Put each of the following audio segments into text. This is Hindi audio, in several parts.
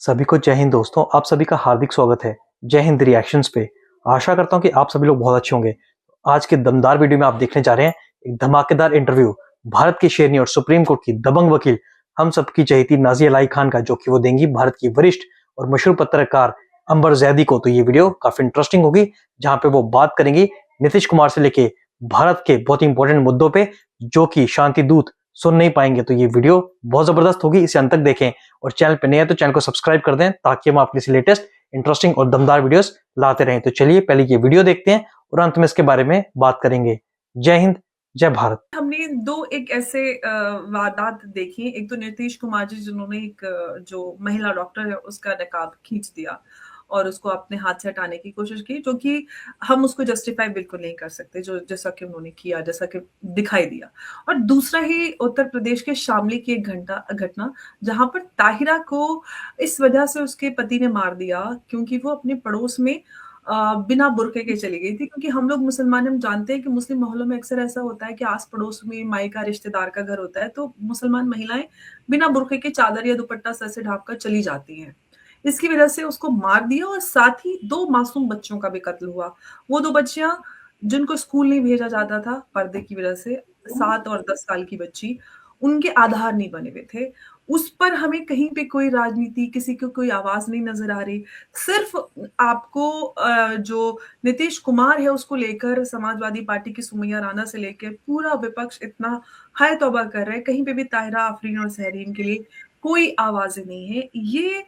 सभी को जय हिंद दोस्तों, आप सभी का हार्दिक स्वागत है जय हिंद रिएक्शंस पे। आशा करता हूँ कि आप सभी लोग बहुत अच्छे होंगे। आज के दमदार वीडियो में आप देखने जा रहे हैं एक धमाकेदार इंटरव्यू भारत की शेरनी और सुप्रीम कोर्ट की दबंग वकील हम सबकी चहेती नाज़िया इलाही खान का, जो कि वो देंगी भारत की वरिष्ठ और मशहूर पत्रकार अंबर जैदी को। तो ये वीडियो काफी इंटरेस्टिंग होगी, जहां पे वो बात करेंगी नीतीश कुमार से लेके भारत के बहुत ही इंपॉर्टेंट मुद्दों पे, जो कि शांति दूत सुन नहीं पाएंगे। तो ये वीडियो बहुत जबरदस्त होगी, इसे अंत तक देखें। और चैनल पे नए हैं तो चैनल को सब्सक्राइब कर दें, ताकि हम आपके लिए लेटेस्ट इंटरेस्टिंग और दमदार वीडियोस लाते रहें। तो चलिए पहले ये वीडियो देखते हैं और अंत में इसके बारे में बात करेंगे। जय हिंद, जय भारत। हमने दो एक ऐसे वारदात देखी। एक तो नीतीश कुमार जी, जिन्होंने एक जो महिला डॉक्टर है उसका नकाब खींच दिया और उसको अपने हाथ से हटाने की कोशिश की, जो कि हम उसको जस्टिफाई बिल्कुल नहीं कर सकते, जो जैसा कि उन्होंने किया, जैसा कि दिखाई दिया। और दूसरा ही उत्तर प्रदेश के शामली की एक घटना, जहां पर ताहिरा को इस वजह से उसके पति ने मार दिया क्योंकि वो अपने पड़ोस में बिना बुर्के के चली गई थी। क्योंकि हम लोग मुसलमान, हम जानते हैं कि मुस्लिम मोहल्लों में अक्सर ऐसा होता है कि आस पड़ोस में माई का रिश्तेदार का घर होता है, तो मुसलमान महिलाएं बिना बुर्के के चादर या दुपट्टा सर से ढाँप कर चली जाती हैं। इसकी वजह से उसको मार दिया और साथ ही 2 मासूम बच्चों का भी कत्ल हुआ। वो 2 बच्चियां जिनको स्कूल नहीं भेजा जाता था पर्दे की वजह से, 7 और 10 साल की बच्ची, उनके आधार नहीं बने हुए थे। उस पर हमें कहीं पे कोई राजनीति, किसी की कोई आवाज नहीं नजर आ रही। सिर्फ आपको जो नीतीश कुमार है उसको लेकर समाजवादी पार्टी की सुमैया राणा से लेकर पूरा विपक्ष इतना हाय तौबा कर रहा है। कहीं पे भी ताहिरा आफरीन और सहरीन के लिए कोई आवाजें नहीं है। ये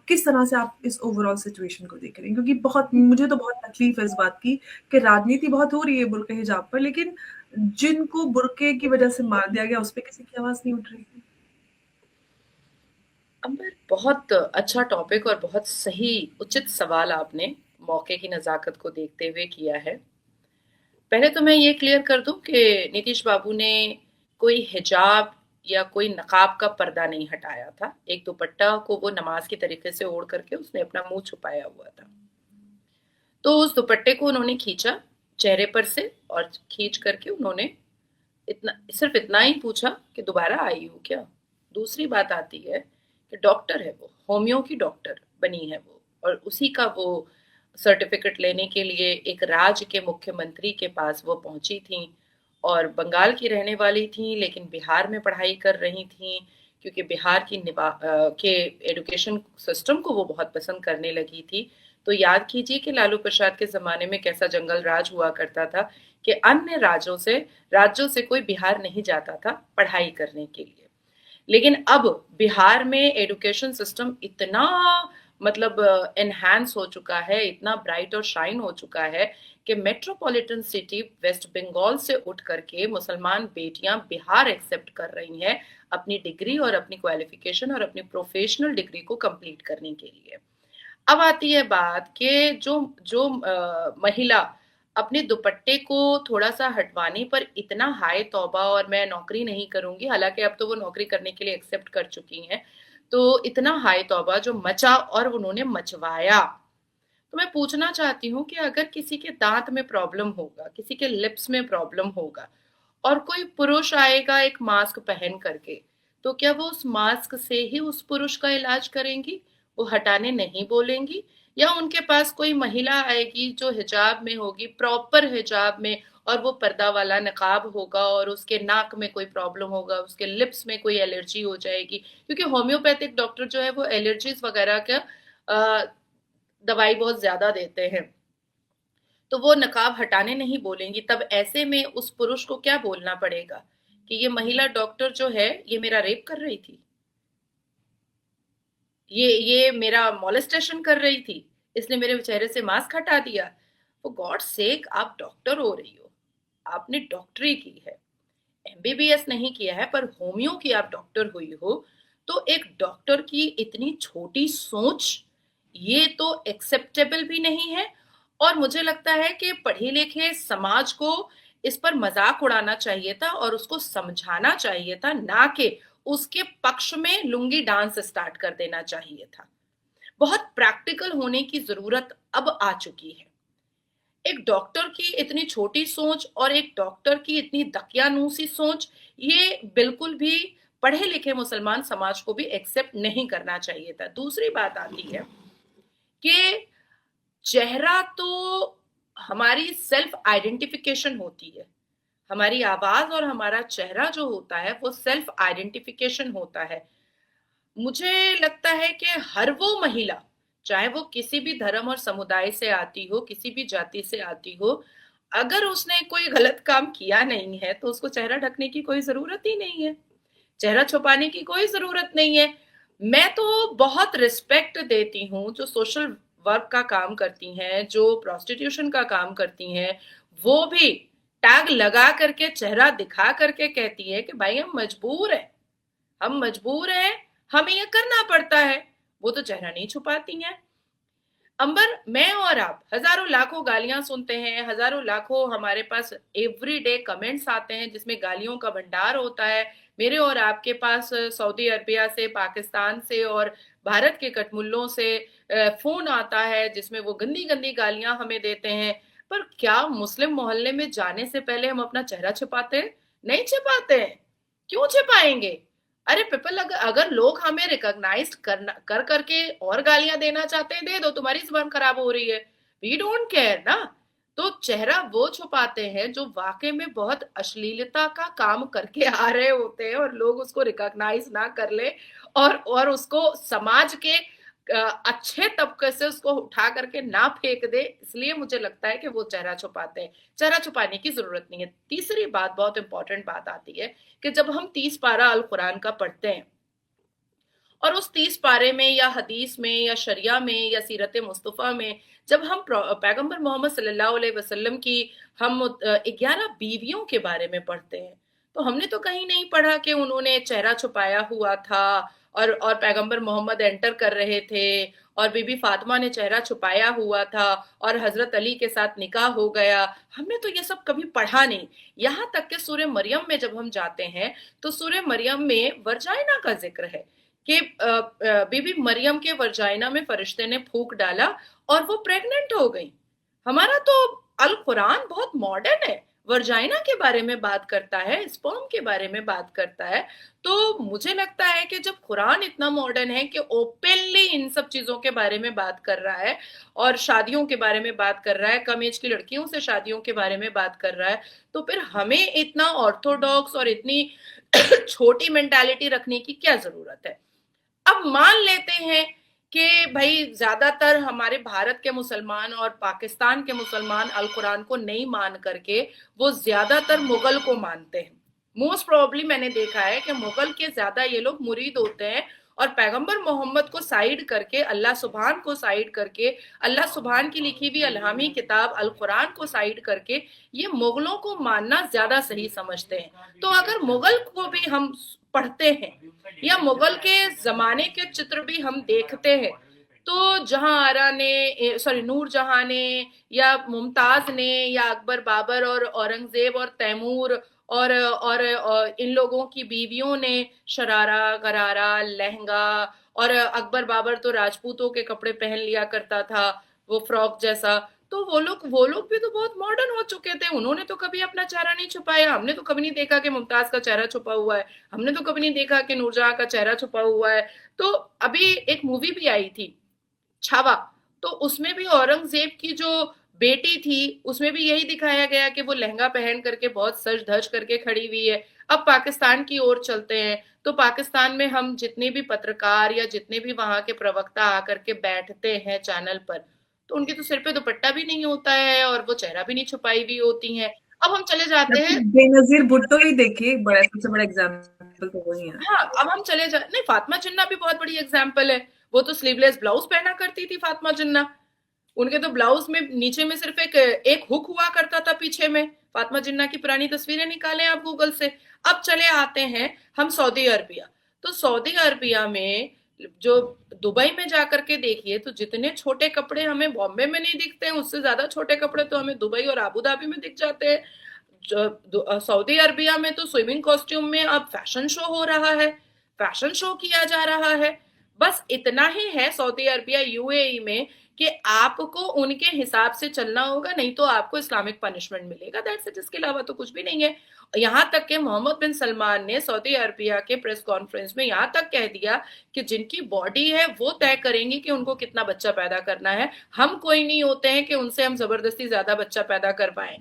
किस तरह से आप इस ओवरऑल सिचुएशन को देख रहे हैं? क्योंकि बहुत, मुझे तो बहुत तकलीफ है इस बात की कि राजनीति बहुत हो रही है बुर्के हिजाब पर, लेकिन जिनको बुर्के की वजह से मार दिया गया उस पर किसी की आवाज नहीं उठ रही है। अंबर, बहुत अच्छा टॉपिक और बहुत सही उचित सवाल आपने मौके की नज़ाकत को देखते हुए किया है। पहले तो मैं ये क्लियर कर दूं कि नीतीश बाबू ने कोई हिजाब या कोई नकाब का पर्दा नहीं हटाया था। एक दुपट्टा को वो नमाज की तरीके से ओढ़ करके उसने अपना मुंह छुपाया हुआ था। तो उस दुपट्टे को उन्होंने खींचा चेहरे पर से और खींच करके उन्होंने सिर्फ इतना ही पूछा कि दोबारा आई हो क्या। दूसरी बात आती है कि डॉक्टर है, वो होम्यो की डॉक्टर बनी है वो, और उसी का वो सर्टिफिकेट लेने के लिए एक राज्य के मुख्यमंत्री के पास वो पहुंची थी। और बंगाल की रहने वाली थी लेकिन बिहार में पढ़ाई कर रही थी, क्योंकि बिहार की के एजुकेशन सिस्टम को वो बहुत पसंद करने लगी थी। तो याद कीजिए कि लालू प्रसाद के ज़माने में कैसा जंगल राज हुआ करता था कि अन्य राज्यों से कोई बिहार नहीं जाता था पढ़ाई करने के लिए। लेकिन अब बिहार में एजुकेशन सिस्टम इतना मतलब एनहांस हो चुका है, इतना ब्राइट और शाइन हो चुका है कि मेट्रोपॉलिटन सिटी वेस्ट बंगाल से उठ करके मुसलमान बेटियां बिहार एक्सेप्ट कर रही हैं अपनी डिग्री और अपनी क्वालिफिकेशन और अपनी प्रोफेशनल डिग्री को कंप्लीट करने के लिए। अब आती है बात कि जो जो महिला अपने दुपट्टे को थोड़ा-सा हटवाने पर इतना हाय तौबा और मैं नौकरी नहीं करूँगी, हालाँकि अब तो वो नौकरी करने के लिए एक्सेप्ट कर चुकी हैं। तो इतना हाय तौबा जो मचा और उन्होंने मचवाया। तो मैं पूछना चाहती हूँ कि अगर किसी के दाँत में प्रॉब्लम होगा, किसी के लिप्स में प्रॉब्लम होगा और कोई पुरुष आएगा एक मास्क पहन करके, तो क्या वो उस मास्क से ही उस पुरुष का इलाज करेंगी? वो हटाने नहीं बोलेंगी? या उनके पास कोई महिला आएगी जो हिजाब में होगी, प्रॉपर हिजाब में, और वो पर्दा वाला नकाब होगा और उसके नाक में कोई प्रॉब्लम होगा, उसके लिप्स में कोई एलर्जी हो जाएगी, क्योंकि होम्योपैथिक डॉक्टर जो है वो एलर्जीज वगैरह का दवाई बहुत ज्यादा देते हैं, तो वो नकाब हटाने नहीं बोलेंगी। तब ऐसे में उस पुरुष को क्या बोलना पड़ेगा कि ये महिला डॉक्टर जो है ये मेरा रेप कर रही थी, ये मेरा मॉलेस्टेशन कर रही थी, इसने मेरे चेहरे से मास्क हटा दिया। वो गॉड सेक, आप डॉक्टर हो रही हो, आपने डॉक्टरी की है, एमबीबीएस नहीं किया है पर होम्यो की आप डॉक्टर हुई हो, तो एक डॉक्टर की इतनी छोटी सोच ये तो एक्सेप्टेबल भी नहीं है। और मुझे लगता है कि पढ़े लिखे समाज को इस पर मजाक उड़ाना चाहिए था और उसको समझाना चाहिए था, ना कि उसके पक्ष में लुंगी डांस स्टार्ट कर देना चाहिए था। बहुत प्रैक्टिकल होने की जरूरत अब आ चुकी है। एक डॉक्टर की इतनी छोटी सोच और एक डॉक्टर की इतनी दकियानूसी सोच, ये बिल्कुल भी पढ़े लिखे मुसलमान समाज को भी एक्सेप्ट नहीं करना चाहिए था। दूसरी बात आती है कि चेहरा तो हमारी सेल्फ आइडेंटिफिकेशन होती है, हमारी आवाज और हमारा चेहरा जो होता है वो सेल्फ आइडेंटिफिकेशन होता है। मुझे लगता है कि हर वो महिला, चाहे वो किसी भी धर्म और समुदाय से आती हो, किसी भी जाति से आती हो, अगर उसने कोई गलत काम किया नहीं है तो उसको चेहरा ढकने की कोई जरूरत ही नहीं है, चेहरा छुपाने की कोई जरूरत नहीं है। मैं तो बहुत रिस्पेक्ट देती हूँ जो सोशल वर्क का काम करती हैं, जो प्रोस्टिट्यूशन का काम करती हैं, वो भी टैग लगा करके चेहरा दिखा करके कहती है कि भाई हम मजबूर हैं, हम मजबूर हैं, हमें ये करना पड़ता है। वो तो चेहरा नहीं छुपाती हैं। अंबर, मैं और आप हजारों लाखों गालियां सुनते हैं, हजारों लाखों हमारे पास एवरीडे कमेंट्स आते हैं जिसमें गालियों का भंडार होता है। मेरे और आपके पास सऊदी अरबिया से, पाकिस्तान से और भारत के कटमुल्लों से फोन आता है जिसमें वो गंदी गंदी गालियां हमें देते हैं। पर क्या मुस्लिम मोहल्ले में जाने से पहले हम अपना चेहरा छिपाते हैं? नहीं छिपाते हैं। क्यों छिपाएंगे? अरे पीपल, अगर लोग हमें रिकॉग्नाइज कर करके और गालियां देना चाहते हैं, दे दो, तुम्हारी जुबान खराब हो रही है, वी डोंट केयर ना। तो चेहरा वो छुपाते हैं जो वाकई में बहुत अश्लीलता का काम करके आ रहे होते हैं और लोग उसको रिकॉग्नाइज ना कर ले और उसको समाज के अच्छे तबके से उसको उठा करके ना फेंक दे, इसलिए मुझे लगता है कि वो चेहरा छुपाते हैं। चेहरा छुपाने की जरूरत नहीं है। तीसरी बात, बहुत इंपॉर्टेंट बात आती है कि जब हम 30 पारा अल कुरान का पढ़ते हैं और उस 30 पारे में या हदीस में या शरिया में या सीरत मुस्तफ़ा में जब हम पैगंबर मोहम्मद सल्लल्लाहु अलैहि वसल्लम की हम 11 बीवियों के बारे में पढ़ते हैं, तो हमने तो कहीं नहीं पढ़ा कि उन्होंने चेहरा छुपाया हुआ था और पैगंबर मोहम्मद एंटर कर रहे थे और बीबी फातिमा ने चेहरा छुपाया हुआ था और हजरत अली के साथ निकाह हो गया। हमने तो ये सब कभी पढ़ा नहीं। यहाँ तक कि सूरह मरियम में जब हम जाते हैं तो सूरह मरियम में वर्जाइना का जिक्र है कि बीबी मरियम के वर्जाइना में फरिश्ते ने फूंक डाला और वो प्रेग्नेंट हो गई। हमारा तो अल कुरान बहुत मॉडर्न है, वर्जाइना के बारे में बात करता है, स्पर्म के बारे में बात करता है। तो मुझे लगता है कि जब कुरान इतना मॉडर्न है कि ओपनली इन सब चीजों के बारे में बात कर रहा है और शादियों के बारे में बात कर रहा है, कम एज की लड़कियों से शादियों के बारे में बात कर रहा है, तो फिर हमें इतना ऑर्थोडॉक्स और इतनी छोटी मेंटालिटी रखने की क्या जरूरत है? अब मान लेते हैं कि भाई ज्यादातर हमारे भारत के मुसलमान और पाकिस्तान के मुसलमान अल कुरान को नहीं मान करके वो ज्यादातर मुगल को मानते हैं। मोस्ट प्रोबेबली मैंने देखा है कि मुगल के ज्यादा ये लोग मुरीद होते हैं और पैगंबर मोहम्मद को साइड करके, अल्लाह सुभान को साइड करके, अल्लाह सुभान की लिखी हुई अलहामी किताब अल कुरान को साइड करके ये मुगलों को मानना ज्यादा सही समझते हैं। तो अगर मुगल को भी हम पढ़ते हैं या मुगल के जमाने के चित्र भी हम देखते हैं, तो जहां आरा ने, सॉरी, नूर जहां ने या मुमताज ने या अकबर, बाबर और औरंगजेब और तैमूर और इन लोगों की बीवियों ने शरारा, गरारा, लहंगा, और अकबर बाबर तो राजपूतों के कपड़े पहन लिया करता था, वो फ्रॉक जैसा। तो वो लोग भी तो बहुत मॉडर्न हो चुके थे, उन्होंने तो कभी अपना चेहरा नहीं छुपाया। हमने तो कभी नहीं देखा कि मुमताज का चेहरा छुपा हुआ है, हमने तो कभी नहीं देखा कि नूरजहां का चेहरा छुपा हुआ है। तो अभी एक मूवी भी आई थी छावा, तो उसमें भी औरंगजेब की जो बेटी थी उसमें भी यही दिखाया गया कि वो लहंगा पहन करके बहुत सज धज करके खड़ी हुई है। अब पाकिस्तान की ओर चलते हैं तो पाकिस्तान में हम जितने भी पत्रकार या जितने भी वहां के प्रवक्ता आकर के बैठते हैं चैनल पर, तो उनके तो सिर पे दुपट्टा भी नहीं होता है और वो चेहरा भी नहीं छुपाई हुई होती हैं। अब हम चले जाते हैं, बेनजीर भुट्टो ही देखिए, बड़ा सबसे बड़ा एग्जाम्पल तो वही है। हाँ, अब हम चले जा, नहीं, फातिमा जिन्ना भी बहुत बड़ी एग्जाम्पल है। वो तो स्लीवलेस ब्लाउज पहना करती थी फातिमा जिन्ना, उनके तो ब्लाउज में नीचे में सिर्फ एक हुक हुआ करता था पीछे में। फातिमा जिन्ना की पुरानी तस्वीरें निकालें आप गूगल से। अब चले आते हैं हम सऊदी अरबिया, तो सऊदी अरबिया में जो दुबई में जाकर के देखिए तो जितने छोटे कपड़े हमें बॉम्बे में नहीं दिखते हैं, उससे ज्यादा छोटे कपड़े तो हमें दुबई और आबू धाबी में दिख जाते हैं। सऊदी अरबिया में तो स्विमिंग कॉस्ट्यूम में अब फैशन शो हो रहा है, फैशन शो किया जा रहा है। बस इतना ही है सऊदी अरबिया यूएई में कि आपको उनके हिसाब से चलना होगा, नहीं तो आपको इस्लामिक पनिशमेंट मिलेगा। दैट्स इट, इसके अलावा तो कुछ भी नहीं है। यहां तक कि मोहम्मद बिन सलमान ने सऊदी अरबिया के प्रेस कॉन्फ्रेंस में यहां तक कह दिया कि जिनकी बॉडी है वो तय करेंगी कि उनको कितना बच्चा पैदा करना है, हम कोई नहीं होते हैं कि उनसे हम जबरदस्ती ज्यादा बच्चा पैदा कर पाए।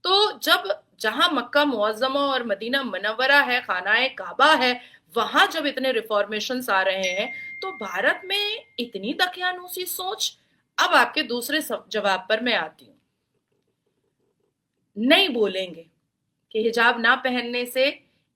तो जब जहां मक्का मुअज्जमा और मदीना मुनव्वरा है, खानाए काबा है, वहां जब इतने रिफॉर्मेशंस आ रहे हैं, तो भारत में इतनी दकियानूसी सोच। अब आपके दूसरे जवाब पर मैं आती हूँ। नहीं बोलेंगे कि हिजाब ना पहनने से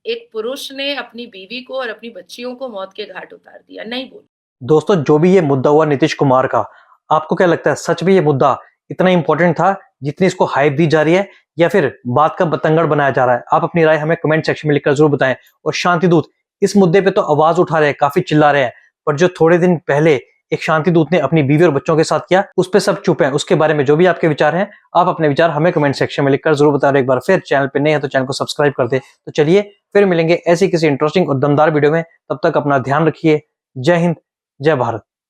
एक पुरुष ने अपनी बीवी को और अपनी बच्चियों को मौत के घाट उतार दिया, नहीं बोल। दोस्तों, जो भी ये मुद्दा हुआ नीतीश कुमार का, आपको क्या लगता है, सच में ये मुद्दा इतना इंपॉर्टेंट था जितनी इसको हाइप दी जा रही है, या फिर बात का बतंगड़ बनाया जा रहा है? आप अपनी राय हमें कमेंट सेक्शन में लिखकर जरूर बताएं। और शांति दूत इस मुद्दे पे तो आवाज उठा रहे हैं, काफी चिल्ला रहे हैं, पर जो थोड़े दिन पहले एक शांति दूत ने अपनी बीवी और बच्चों के साथ किया, उस पर सब चुप हैं। उसके बारे में जो भी आपके विचार हैं, आप अपने विचार हमें कमेंट सेक्शन में लिखकर जरूर बता रहे। एक बार फिर चैनल पे नए हैं तो चैनल को सब्सक्राइब कर दे। तो चलिए फिर मिलेंगे ऐसी किसी इंटरेस्टिंग और दमदार वीडियो में। तब तक अपना ध्यान रखिए। जय हिंद, जय भारत।